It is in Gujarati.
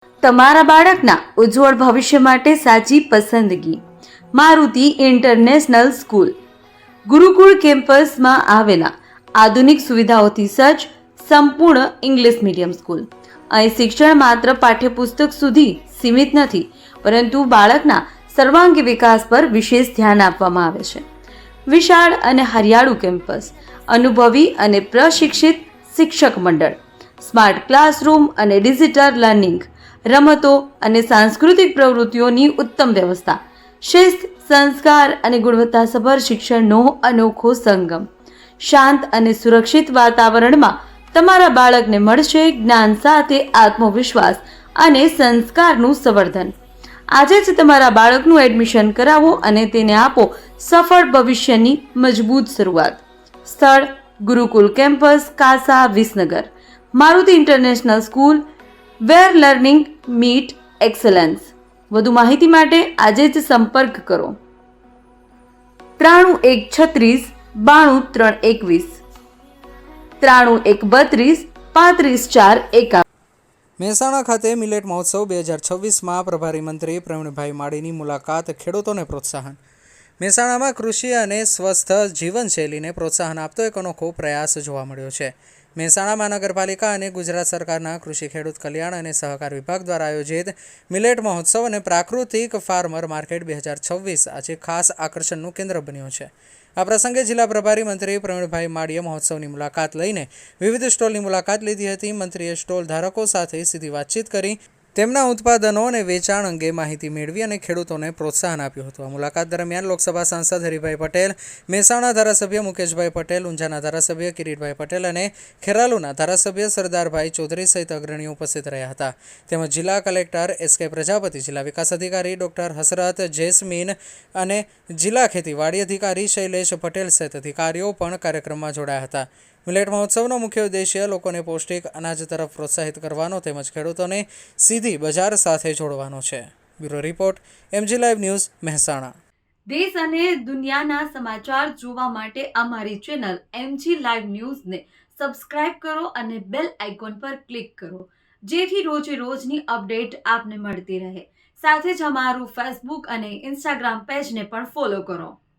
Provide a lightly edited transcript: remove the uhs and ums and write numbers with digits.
તમારા બાળકના ઉજ્જવળ ભવિષ્ય માટે સાચી પસંદગી મારુતિ ઇન્ટરનેશનલ સ્કૂલ. ગુરુકુળ કેમ્પસમાં આવેલા આધુનિક સુવિધાઓથી સજ્જ સંપૂર્ણ ઇંગ્લિશ મીડિયમ સ્કૂલ. અહીં શિક્ષણ માત્ર પાઠ્યપુસ્તક સુધી સીમિત નથી, પરંતુ બાળકના સર્વાંગી વિકાસ પર વિશેષ ધ્યાન આપવામાં આવે છે. વિશાળ અને હરિયાળું કેમ્પસ, અનુભવી અને પ્રશિક્ષિત શિક્ષક મંડળ, સ્માર્ટ ક્લાસરૂમ અને ડિજિટલ લર્નિંગ, રમતો અને સાંસ્કૃતિક પ્રવૃત્તિઓની ઉત્તમ વ્યવસ્થા, શિસ્ત, સંસ્કાર અને ગુણવત્તાસભર શિક્ષણનો અનોખો સંગમ. શાંત અને સુરક્ષિત વાતાવરણમાં તમારા બાળકને મળશે જ્ઞાન સાથે આત્મવિશ્વાસ અને સંસ્કારનું સંવર્ધન. આજે જ તમારા બાળકનું એડમિશન કરાવો અને તેને આપો સફળ ભવિષ્યની મજબૂત શરૂઆત. સ્થળ: ગુરુકુલ કેમ્પસ, કાસા, વિસનગર. મારુતિ ઇન્ટરનેશનલ સ્કૂલ, વેર લર્નિંગ મીટ એક્સલન્સ. વધુ માહિતી માટે આજે જ સંપર્ક કરો 9136 92 321 93 132 35 4 51. મહેસાણા ખાતે મિલેટ મહોત્સવ 2026માં પ્રભારી મંત્રી પ્રવીણભાઈ માળીની મુલાકાત. ખેડૂતોને પ્રોત્સાહન. મહેસાણામાં કૃષિ અને સ્વસ્થ જીવનશૈલીને પ્રોત્સાહન આપતો એક અનોખો પ્રયાસ જોવા મળ્યો છે. મહેસાણા મહાનગરપાલિકા અને ગુજરાત સરકારના કૃષિ ખેડૂત કલ્યાણ અને સહકાર વિભાગ દ્વારા આયોજિત મિલેટ મહોત્સવ અને પ્રાકૃતિક ફાર્મર માર્કેટ 2026 આજે ખાસ આકર્ષણનું કેન્દ્ર બન્યો છે. આ પ્રસંગે જિલ્લા પ્રભારી મંત્રી પ્રવીણભાઈ માળીએ મહોત્સવની મુલાકાત લઈને વિવિધ સ્ટોલની મુલાકાત લીધી હતી. મંત્રીએ સ્ટોલ ધારકો સાથે સીધી વાતચીત કરી તેમના ઉત્પાદનો અને વેચાણ અંગે માહિતી મેળવી અને ખેડૂતોને પ્રોત્સાહન આપ્યું હતું. આ મુલાકાત દરમિયાન લોકસભા સાંસદ હરિભાઈ પટેલ, મહેસાણા ધારાસભ્ય મુકેશભાઈ પટેલ, ઊંઝાના ધારાસભ્ય કિરીટભાઈ પટેલ અને ખેરાલુના ધારાસભ્ય સરદારભાઈ ચૌધરી સહિત અગ્રણીઓ ઉપસ્થિત રહ્યા હતા. તેમજ જિલ્લા કલેક્ટર એસ.કે. પ્રજાપતિ, જિલ્લા વિકાસ અધિકારી ડોક્ટર હસરત જેસ્મીન અને જિલ્લા ખેતીવાડી અધિકારી શૈલેષ પટેલ સહિત અધિકારીઓ પણ કાર્યક્રમમાં જોડાયા હતા. મિલેટ મહોત્સવનો મુખ્ય ઉદ્દેશ્ય લોકોને પૌષ્ટિક અનાજ તરફ પ્રોત્સાહિત કરવાનો તેમજ ખેડૂતોને સીધી બજાર સાથે જોડવાનો છે. Bureau report, MG live news, Mehsana. દેશ અને દુનિયાના સમાચાર જોવા માટે અમારી ચેનલ MG લાઈવ ન્યૂઝને સબસ્ક્રાઇબ કરો અને બેલ આઇકોન પર ક્લિક કરો, જેથી રોજે રોજની અપડેટ આપને મળતી રહે. સાથે જ અમારું ફેસબુક અને ઇન્સ્ટાગ્રામ પેજને પણ ફોલો કરો.